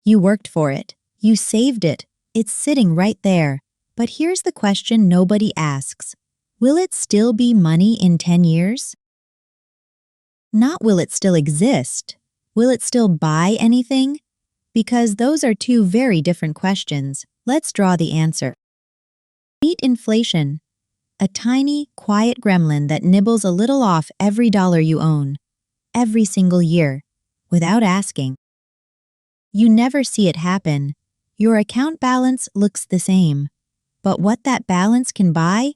You worked for it. You saved it. It's sitting right there. But here's the question nobody asks. Will it still be money in 10 years? Not will it still exist. Will it still buy anything? Because those are two very different questions. Let's draw the answer. Meet inflation. A tiny, quiet gremlin that nibbles a little off every dollar you own. Every single year. Without asking. You never see it happen. Your account balance looks the same. But what that balance can buy?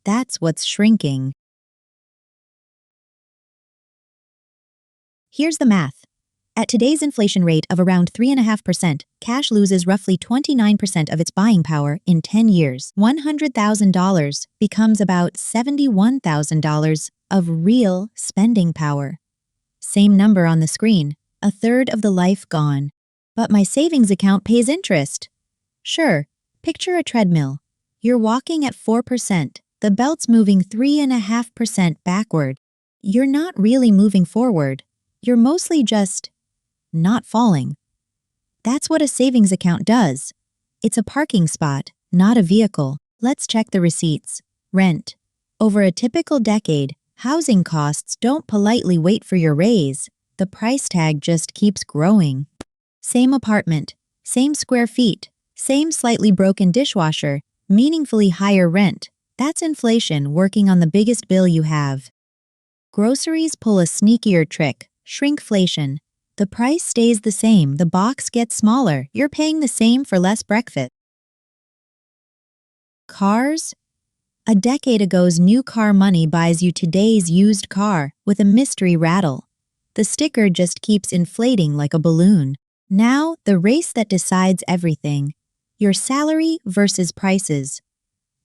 That's what's shrinking. Here's the math. At today's inflation rate of around 3.5%, cash loses roughly 29% of its buying power in 10 years. $100,000 becomes about $71,000 of real spending power. Same number on the screen, a third of the life gone. But my savings account pays interest. Sure, picture a treadmill. You're walking at 4%. The belt's moving 3.5% backward. You're not really moving forward. You're mostly just not falling. That's what a savings account does. It's a parking spot, not a vehicle. Let's check the receipts. Rent. Over a typical decade, housing costs don't politely wait for your raise. The price tag just keeps growing. Same apartment, same square feet, same slightly broken dishwasher, meaningfully higher rent. That's inflation working on the biggest bill you have. Groceries pull a sneakier trick, shrinkflation. The price stays the same, the box gets smaller, you're paying the same for less breakfast. Cars? A decade ago's new car money buys you today's used car with a mystery rattle. The sticker just keeps inflating like a balloon. Now, the race that decides everything. Your salary versus prices.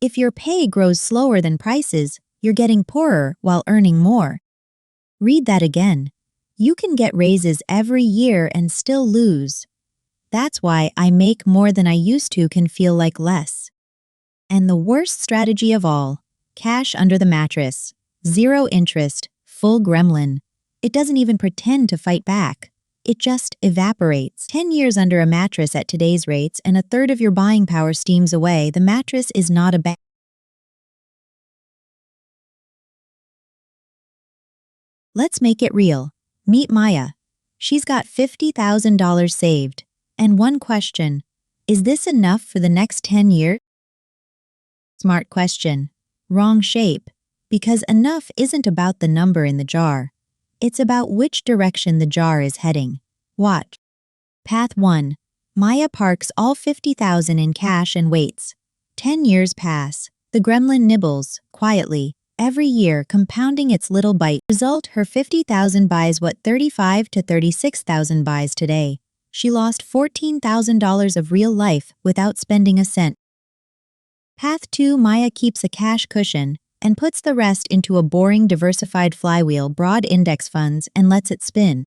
If your pay grows slower than prices, you're getting poorer while earning more. Read that again. You can get raises every year and still lose. That's why I make more than I used to can feel like less. And the worst strategy of all, cash under the mattress. Zero interest, full gremlin. It doesn't even pretend to fight back. It just evaporates. 10 years under a mattress at today's rates and a third of your buying power steams away. The mattress is not a bag. Let's make it real. Meet Maya. She's got $50,000 saved. And one question, is this enough for the next 10 years? Smart question. Wrong shape. Because enough isn't about the number in the jar. It's about which direction the jar is heading. Watch. Path 1. Maya parks all $50,000 in cash and waits. 10 years pass. The gremlin nibbles, quietly, every year compounding its little bite. Result, her $50,000 buys what $35,000 to $36,000 buys today. She lost $14,000 of real life without spending a cent. Path 2. Maya keeps a cash cushion and puts the rest into a boring diversified flywheel, broad index funds, and lets it spin.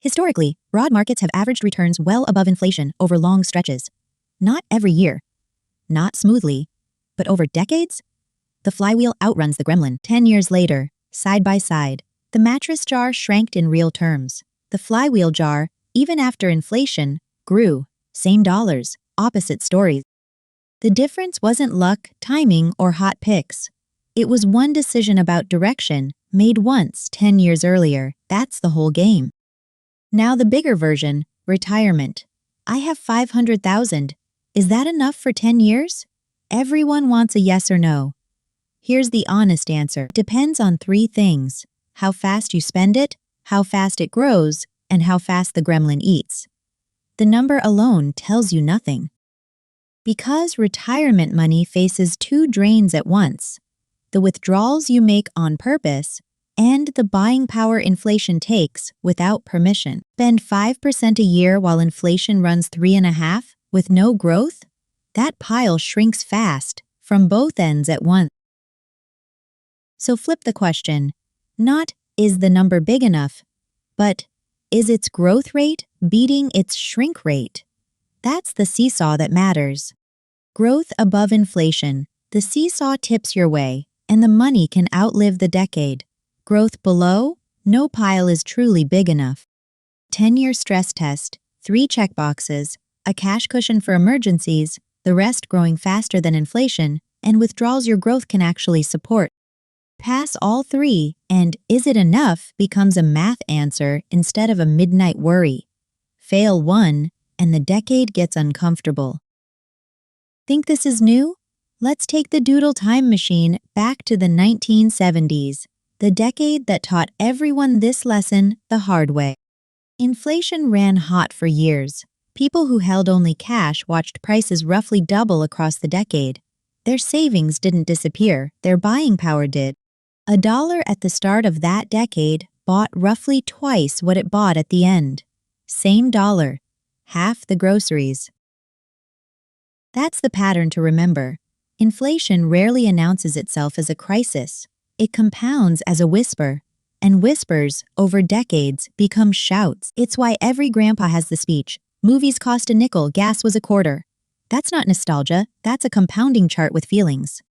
Historically, broad markets have averaged returns well above inflation over long stretches. Not every year. Not smoothly. But over decades? The flywheel outruns the gremlin. 10 years later, side by side, the mattress jar shrank in real terms. The flywheel jar, even after inflation, grew. Same dollars, opposite stories. The difference wasn't luck, timing, or hot picks. It was one decision about direction, made once 10 years earlier. That's the whole game. Now the bigger version, retirement. I have $500,000. Is that enough for 10 years? Everyone wants a yes or no. Here's the honest answer. It depends on 3 things. How fast you spend it, how fast it grows, and how fast the gremlin eats. The number alone tells you nothing. Because retirement money faces 2 drains at once, the withdrawals you make on purpose and the buying power inflation takes without permission. Spend 5% a year while inflation runs 3.5% with no growth? That pile shrinks fast from both ends at once. So flip the question. Not, is the number big enough, but is its growth rate beating its shrink rate? That's the seesaw that matters. Growth above inflation. The seesaw tips your way, and the money can outlive the decade. Growth below? No pile is truly big enough. 10-year stress test, 3 checkboxes, a cash cushion for emergencies, the rest growing faster than inflation, and withdrawals your growth can actually support. Pass all 3, and is it enough becomes a math answer instead of a midnight worry. Fail 1, and the decade gets uncomfortable. Think this is new? Let's take the doodle time machine back to the 1970s, the decade that taught everyone this lesson the hard way. Inflation ran hot for years. People who held only cash watched prices roughly double across the decade. Their savings didn't disappear, their buying power did. $1 at the start of that decade bought roughly twice what it bought at the end. Same dollar, half the groceries. That's the pattern to remember. Inflation rarely announces itself as a crisis. It compounds as a whisper, and whispers, over decades, become shouts. It's why every grandpa has the speech, "Movies cost a nickel, gas was a quarter." That's not nostalgia, that's a compounding chart with feelings.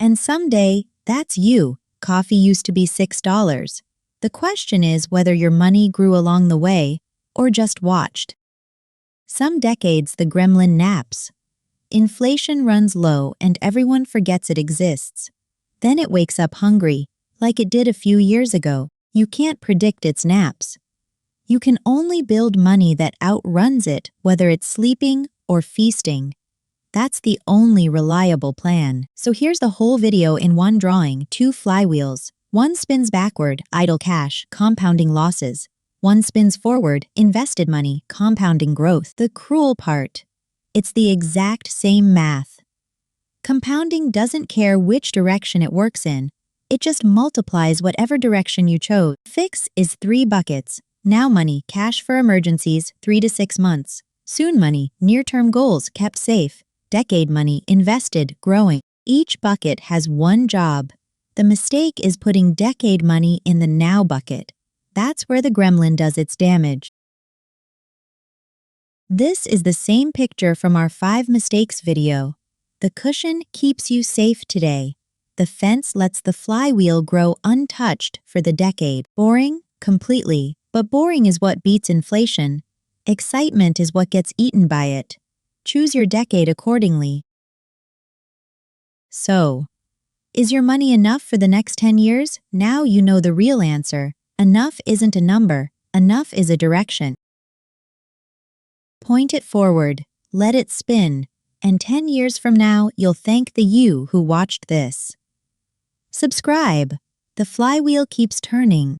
And someday, that's you. Coffee used to be $6. The question is whether your money grew along the way, or just watched. Some decades the gremlin naps. Inflation runs low and everyone forgets it exists. Then it wakes up hungry, like it did a few years ago. You can't predict its naps. You can only build money that outruns it, whether it's sleeping or feasting. That's the only reliable plan. So here's the whole video in one drawing, 2 flywheels. One spins backward, idle cash, compounding losses. One spins forward, invested money, compounding growth. The cruel part. It's the exact same math. Compounding doesn't care which direction it works in. It just multiplies whatever direction you chose. Fix is 3 buckets. Now money, cash for emergencies, 3 to 6 months. Soon money, near-term goals, kept safe. Decade money, invested, growing. Each bucket has one job. The mistake is putting decade money in the now bucket. That's where the gremlin does its damage. This is the same picture from our 5 mistakes video. The cushion keeps you safe today. The fence lets the flywheel grow untouched for the decade. Boring? Completely. But boring is what beats inflation. Excitement is what gets eaten by it. Choose your decade accordingly. So, is your money enough for the next 10 years? Now you know the real answer. Enough isn't a number. Enough is a direction. Point it forward, let it spin, and 10 years from now, you'll thank the you who watched this. Subscribe. The flywheel keeps turning.